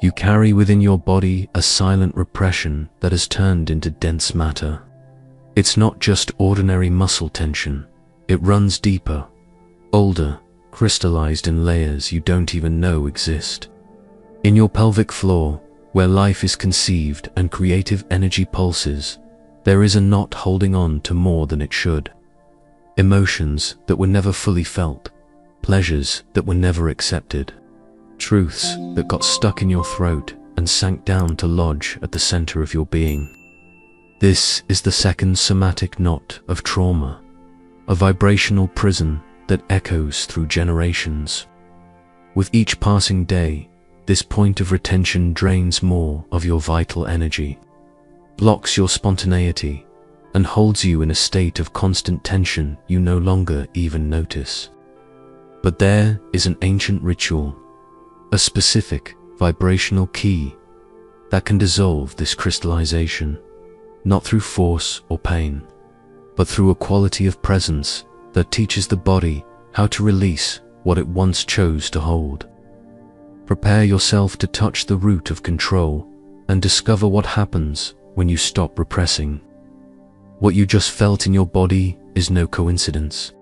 You carry within your body a silent repression that has turned into dense matter. It's not just ordinary muscle tension. It runs deeper, older, crystallized in layers you don't even know exist. In your pelvic floor, where life is conceived and creative energy pulses, there is a knot holding on to more than it should. Emotions that were never fully felt, pleasures that were never accepted, truths that got stuck in your throat and sank down to lodge at the center of your being. This is the second somatic knot of trauma, a vibrational prison that echoes through generations. With each passing day, this point of retention drains more of your vital energy, blocks your spontaneity, and holds you in a state of constant tension you no longer even notice. But there is an ancient ritual, a specific vibrational key that can dissolve this crystallization, not through force or pain, but through a quality of presence that teaches the body how to release what it once chose to hold. Prepare yourself to touch the root of control and discover what happens when you stop repressing. What you just felt in your body is no coincidence.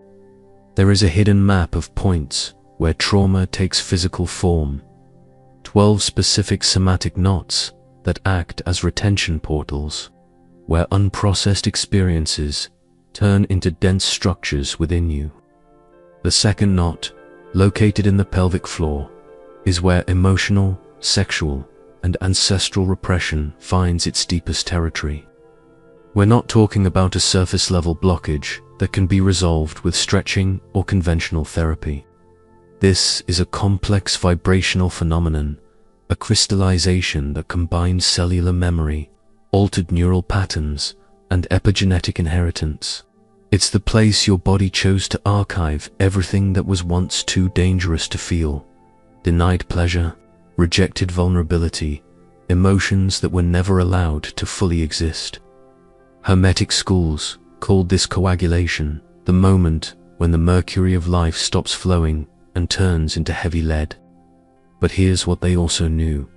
There is a hidden map of points where trauma takes physical form, 12 specific somatic knots that act as retention portals, where unprocessed experiences turn into dense structures within you. The second knot, located in the pelvic floor, is where emotional, sexual, and ancestral repression finds its deepest territory. We're not talking about a surface-level blockage that can be resolved with stretching or conventional therapy. This is a complex vibrational phenomenon, a crystallization that combines cellular memory, altered neural patterns, and epigenetic inheritance. It's the place your body chose to archive everything that was once too dangerous to feel: denied pleasure, rejected vulnerability, emotions that were never allowed to fully exist. Hermetic schools called this coagulation, the moment when the mercury of life stops flowing and turns into heavy lead. But here's what they also knew.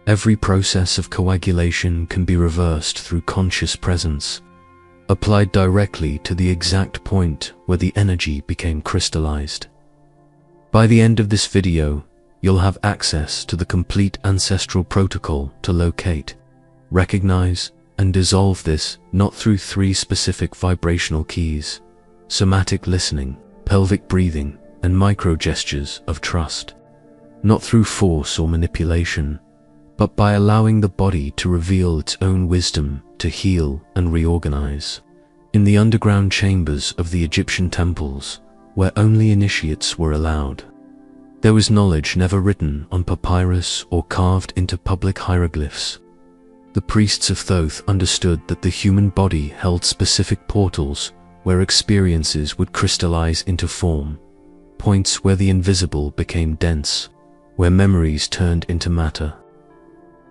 Every process of coagulation can be reversed through conscious presence, applied directly to the exact point where the energy became crystallized. By the end of this video, you'll have access to the complete ancestral protocol to locate, recognize, and dissolve this, not through 3 specific vibrational keys: somatic listening, pelvic breathing, and micro gestures of trust. Not through force or manipulation, but by allowing the body to reveal its own wisdom to heal and reorganize. In the underground chambers of the Egyptian temples, where only initiates were allowed, there was knowledge never written on papyrus or carved into public hieroglyphs. The priests of Thoth understood that the human body held specific portals where experiences would crystallize into form, points where the invisible became dense, where memories turned into matter.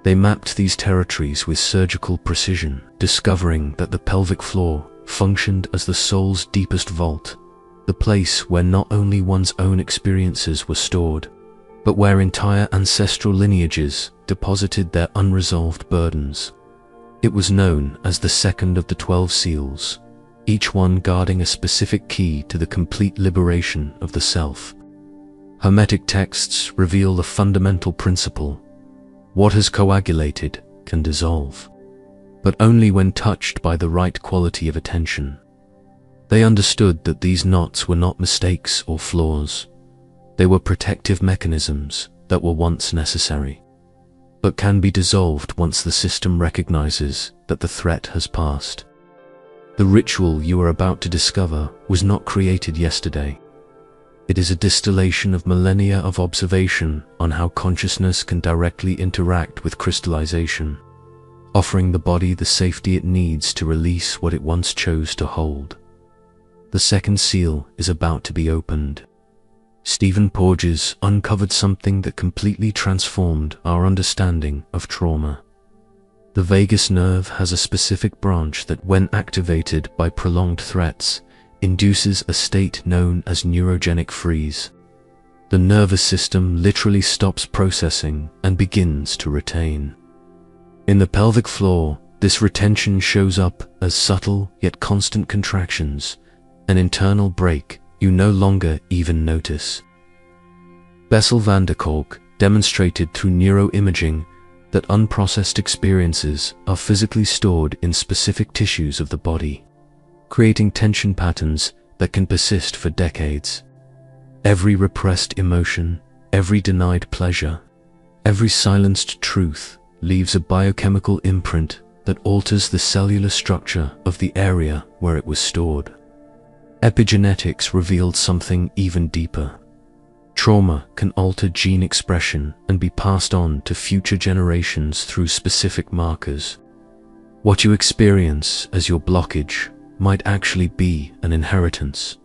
They mapped these territories with surgical precision, discovering that the pelvic floor functioned as the soul's deepest vault, the place where not only one's own experiences were stored, but where entire ancestral lineages deposited their unresolved burdens. It was known as the second of the 12 seals, each one guarding a specific key to the complete liberation of the self. Hermetic texts reveal the fundamental principle: what has coagulated can dissolve, but only when touched by the right quality of attention. They understood that these knots were not mistakes or flaws. They were protective mechanisms that were once necessary, but can be dissolved once the system recognizes that the threat has passed. The ritual you are about to discover was not created yesterday. It is a distillation of millennia of observation on how consciousness can directly interact with crystallization, offering the body the safety it needs to release what it once chose to hold. The second seal is about to be opened. Stephen Porges uncovered something that completely transformed our understanding of trauma. The vagus nerve has a specific branch that, when activated by prolonged threats, induces a state known as neurogenic freeze. The nervous system literally stops processing and begins to retain. In the pelvic floor, this retention shows up as subtle yet constant contractions, an internal break you no longer even notice. Bessel van der Kolk demonstrated through neuroimaging that unprocessed experiences are physically stored in specific tissues of the body, creating tension patterns that can persist for decades. Every repressed emotion, every denied pleasure, every silenced truth leaves a biochemical imprint that alters the cellular structure of the area where it was stored. Epigenetics revealed something even deeper. Trauma can alter gene expression and be passed on to future generations through specific markers. What you experience as your blockage might actually be an inheritance,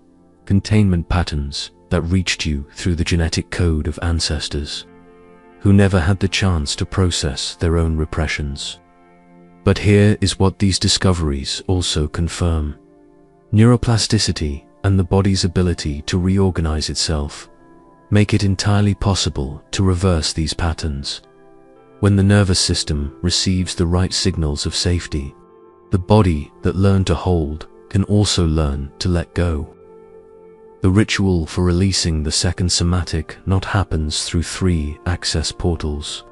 containment patterns that reached you through the genetic code of ancestors who never had the chance to process their own repressions. But here is what these discoveries also confirm. Neuroplasticity and the body's ability to reorganize itself make it entirely possible to reverse these patterns. When the nervous system receives the right signals of safety, the body that learned to hold can also learn to let go. The ritual for releasing the second somatic knot happens through 3 access portals,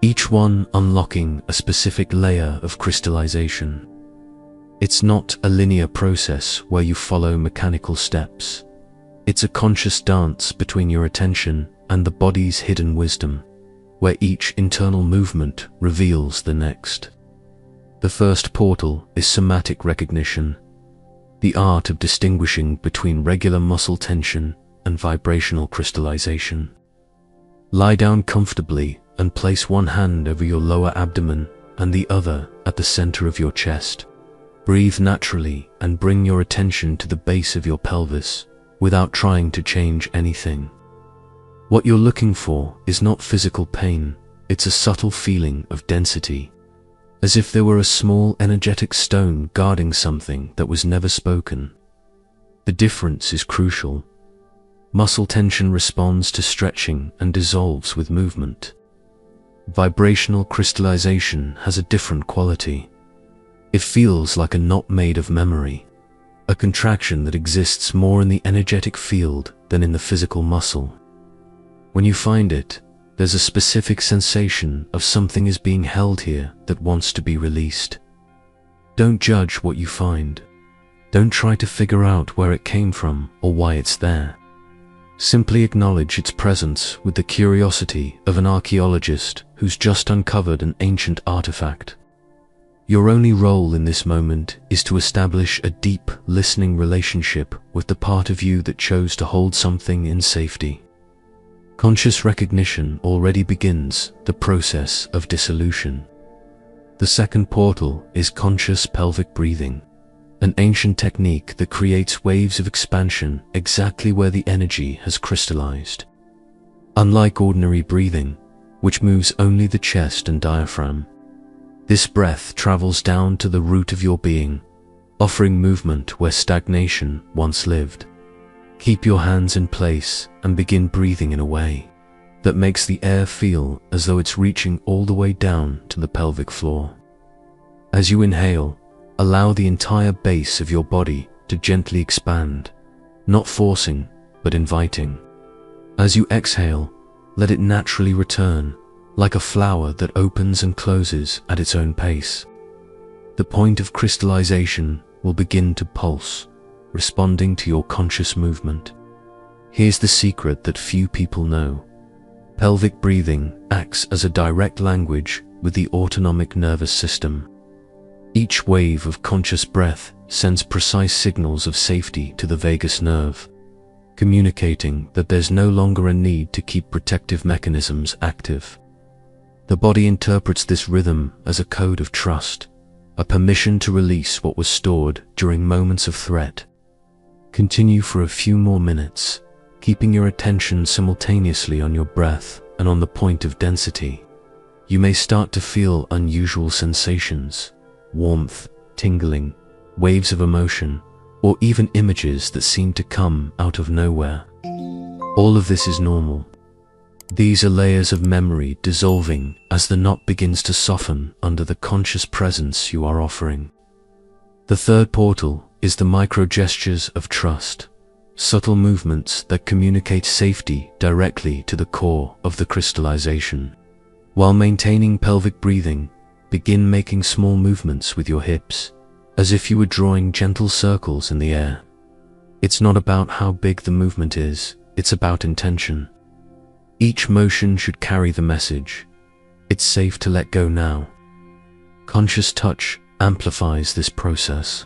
each one unlocking a specific layer of crystallization. It's not a linear process where you follow mechanical steps. It's a conscious dance between your attention and the body's hidden wisdom, where each internal movement reveals the next. The first portal is somatic recognition, the art of distinguishing between regular muscle tension and vibrational crystallization. Lie down comfortably and place one hand over your lower abdomen and the other at the center of your chest. Breathe naturally and bring your attention to the base of your pelvis without trying to change anything. What you're looking for is not physical pain, it's a subtle feeling of density, as if there were a small energetic stone guarding something that was never spoken. The difference is crucial. Muscle tension responds to stretching and dissolves with movement. Vibrational crystallization has a different quality. It feels like a knot made of memory, a contraction that exists more in the energetic field than in the physical muscle. When you find it, there's a specific sensation of something is being held here that wants to be released. Don't judge what you find. Don't try to figure out where it came from or why it's there. Simply acknowledge its presence with the curiosity of an archaeologist who's just uncovered an ancient artifact. Your only role in this moment is to establish a deep, listening relationship with the part of you that chose to hold something in safety. Conscious recognition already begins the process of dissolution. The second portal is conscious pelvic breathing, an ancient technique that creates waves of expansion exactly where the energy has crystallized. Unlike ordinary breathing, which moves only the chest and diaphragm, this breath travels down to the root of your being, offering movement where stagnation once lived. Keep your hands in place and begin breathing in a way that makes the air feel as though it's reaching all the way down to the pelvic floor. As you inhale, allow the entire base of your body to gently expand, not forcing, but inviting. As you exhale, let it naturally return, like a flower that opens and closes at its own pace. The point of crystallization will begin to pulse, responding to your conscious movement. Here's the secret that few people know. Pelvic breathing acts as a direct language with the autonomic nervous system. Each wave of conscious breath sends precise signals of safety to the vagus nerve, communicating that there's no longer a need to keep protective mechanisms active. The body interprets this rhythm as a code of trust, a permission to release what was stored during moments of threat. Continue for a few more minutes, keeping your attention simultaneously on your breath and on the point of density. You may start to feel unusual sensations, warmth, tingling, waves of emotion, or even images that seem to come out of nowhere. All of this is normal. These are layers of memory dissolving as the knot begins to soften under the conscious presence you are offering. The third portal is the micro-gestures of trust, subtle movements that communicate safety directly to the core of the crystallization. While maintaining pelvic breathing, begin making small movements with your hips, as if you were drawing gentle circles in the air. It's not about how big the movement is, it's about intention. Each motion should carry the message: it's safe to let go now. Conscious touch amplifies this process.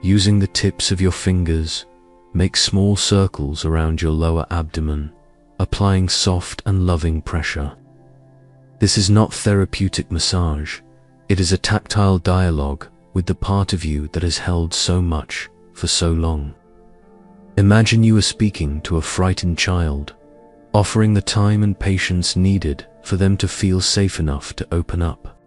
Using the tips of your fingers, make small circles around your lower abdomen, applying soft and loving pressure. This is not therapeutic massage, it is a tactile dialogue with the part of you that has held so much for so long. Imagine you are speaking to a frightened child, offering the time and patience needed for them to feel safe enough to open up.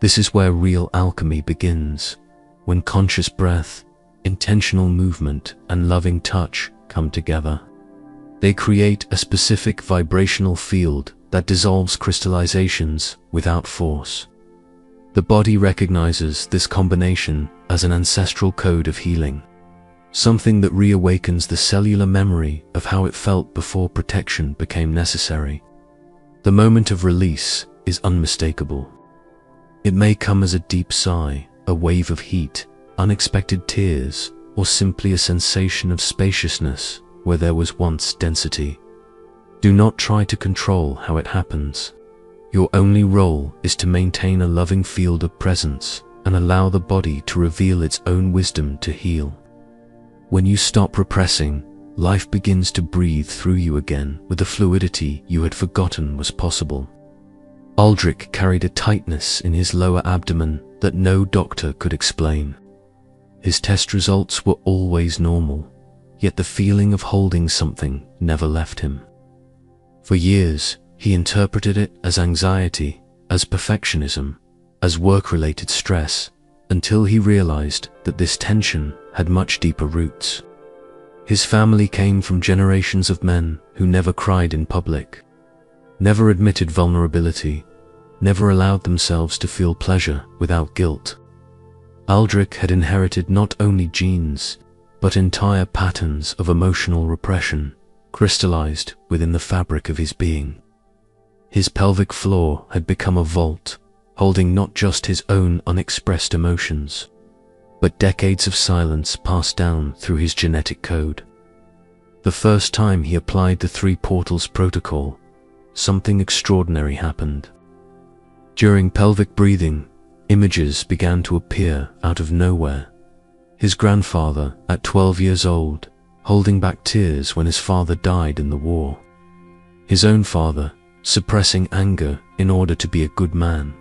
This is where real alchemy begins, when conscious breath, intentional movement, and loving touch come together. They create a specific vibrational field that dissolves crystallizations without force. The body recognizes this combination as an ancestral code of healing, something that reawakens the cellular memory of how it felt before protection became necessary. The moment of release is unmistakable. It may come as a deep sigh, a wave of heat, unexpected tears, or simply a sensation of spaciousness where there was once density. Do not try to control how it happens. Your only role is to maintain a loving field of presence and allow the body to reveal its own wisdom to heal. When you stop repressing, life begins to breathe through you again with the fluidity you had forgotten was possible. Aldrich carried a tightness in his lower abdomen that no doctor could explain. His test results were always normal, yet the feeling of holding something never left him. For years, he interpreted it as anxiety, as perfectionism, as work-related stress, until he realized that this tension had much deeper roots. His family came from generations of men who never cried in public, never admitted vulnerability, never allowed themselves to feel pleasure without guilt. Aldrich had inherited not only genes, but entire patterns of emotional repression, crystallized within the fabric of his being. His pelvic floor had become a vault, holding not just his own unexpressed emotions, but decades of silence passed down through his genetic code. The first time he applied the three portals protocol, something extraordinary happened. During pelvic breathing, images began to appear out of nowhere. His grandfather, at 12 years old, holding back tears when his father died in the war. His own father, suppressing anger in order to be a good man.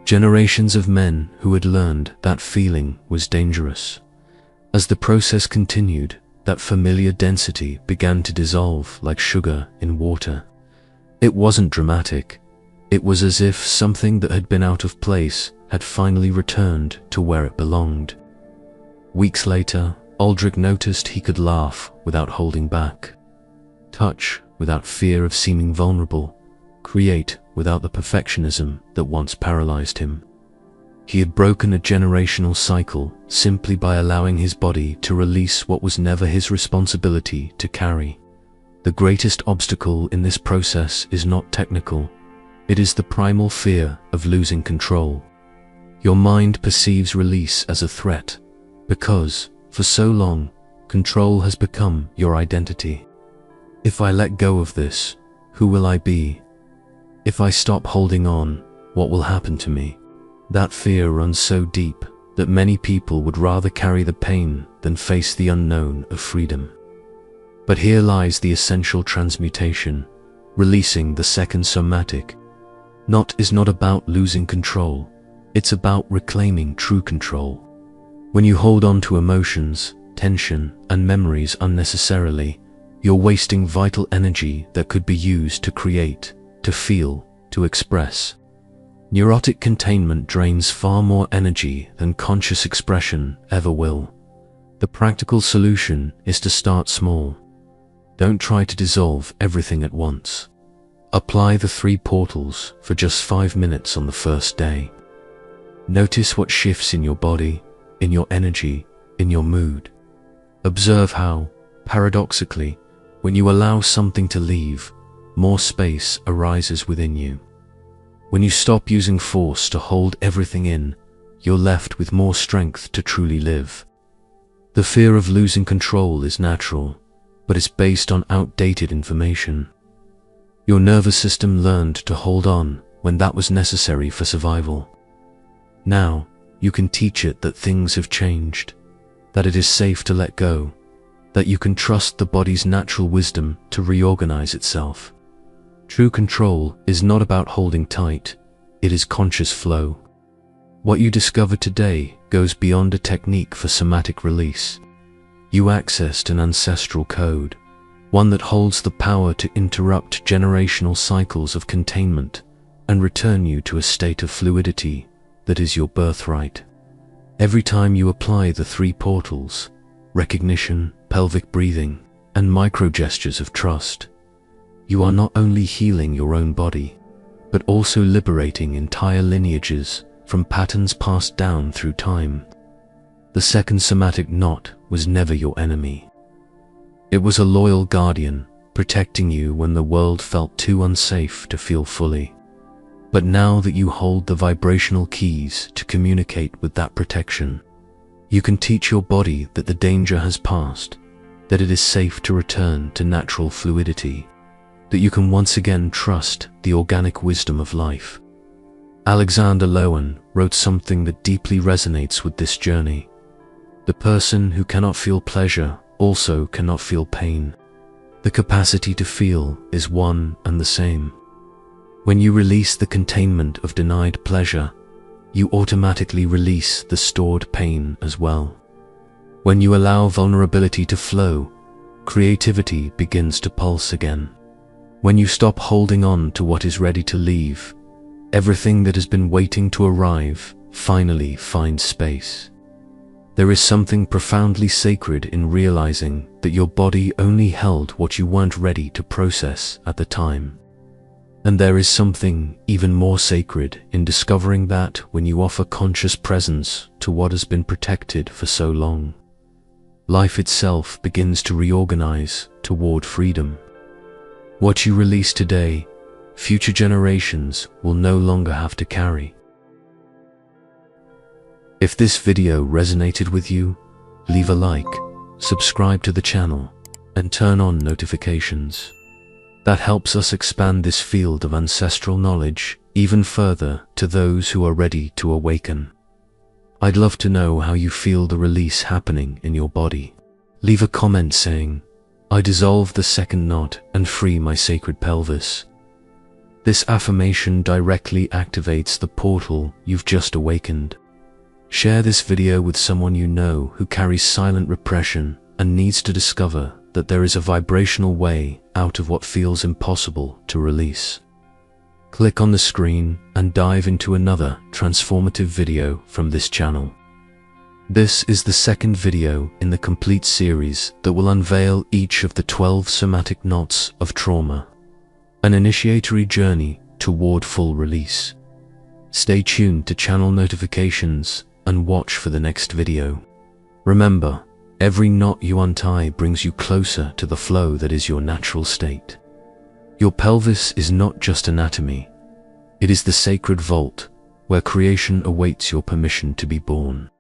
Generations of men who had learned that feeling was dangerous. As the process continued, that familiar density began to dissolve like sugar in water. It wasn't dramatic. It was as if something that had been out of place had finally returned to where it belonged. Weeks later, Aldrich noticed he could laugh without holding back, touch without fear of seeming vulnerable, create without the perfectionism that once paralyzed him. He had broken a generational cycle simply by allowing his body to release what was never his responsibility to carry. The greatest obstacle in this process is not technical. It is the primal fear of losing control. Your mind perceives release as a threat because, for so long, control has become your identity. If I let go of this, who will I be? If I stop holding on, what will happen to me? That fear runs so deep that many people would rather carry the pain than face the unknown of freedom. But here lies the essential transmutation, releasing the second somatic. Not is not about losing control, it's about reclaiming true control. When you hold on to emotions, tension, and memories unnecessarily, you're wasting vital energy that could be used to create, to feel, to express. Neurotic containment drains far more energy than conscious expression ever will. The practical solution is to start small. Don't try to dissolve everything at once. Apply the 3 portals for just 5 minutes on the first day. Notice what shifts in your body, in your energy, in your mood. Observe how, paradoxically, when you allow something to leave, more space arises within you. When you stop using force to hold everything in, you're left with more strength to truly live. The fear of losing control is natural, but it's based on outdated information. Your nervous system learned to hold on when that was necessary for survival. Now, you can teach it that things have changed, that it is safe to let go, that you can trust the body's natural wisdom to reorganize itself. True control is not about holding tight, it is conscious flow. What you discover today goes beyond a technique for somatic release. You accessed an ancestral code, one that holds the power to interrupt generational cycles of containment and return you to a state of fluidity that is your birthright. Every time you apply the 3 portals, recognition, pelvic breathing, and micro-gestures of trust, you are not only healing your own body, but also liberating entire lineages from patterns passed down through time. The second somatic knot was never your enemy. It was a loyal guardian, protecting you when the world felt too unsafe to feel fully. But now that you hold the vibrational keys to communicate with that protection, you can teach your body that the danger has passed, that it is safe to return to natural fluidity, that you can once again trust the organic wisdom of life. Alexander Lowen wrote something that deeply resonates with this journey. The person who cannot feel pleasure also cannot feel pain. The capacity to feel is one and the same. When you release the containment of denied pleasure, you automatically release the stored pain as well. When you allow vulnerability to flow, creativity begins to pulse again. When you stop holding on to what is ready to leave, everything that has been waiting to arrive finally finds space. There is something profoundly sacred in realizing that your body only held what you weren't ready to process at the time. And there is something even more sacred in discovering that when you offer conscious presence to what has been protected for so long, life itself begins to reorganize toward freedom. What you release today, future generations will no longer have to carry. If this video resonated with you, leave a like, subscribe to the channel, and turn on notifications. That helps us expand this field of ancestral knowledge even further to those who are ready to awaken. I'd love to know how you feel the release happening in your body. Leave a comment saying, "I dissolve the second knot and free my sacred pelvis." This affirmation directly activates the portal you've just awakened. Share this video with someone you know who carries silent repression and needs to discover that there is a vibrational way out of what feels impossible to release. Click on the screen and dive into another transformative video from this channel. This is the second video in the complete series that will unveil each of the 12 somatic knots of trauma, an initiatory journey toward full release. Stay tuned to channel notifications and watch for the next video. Remember, every knot you untie brings you closer to the flow that is your natural state. Your pelvis is not just anatomy, it is the sacred vault where creation awaits your permission to be born.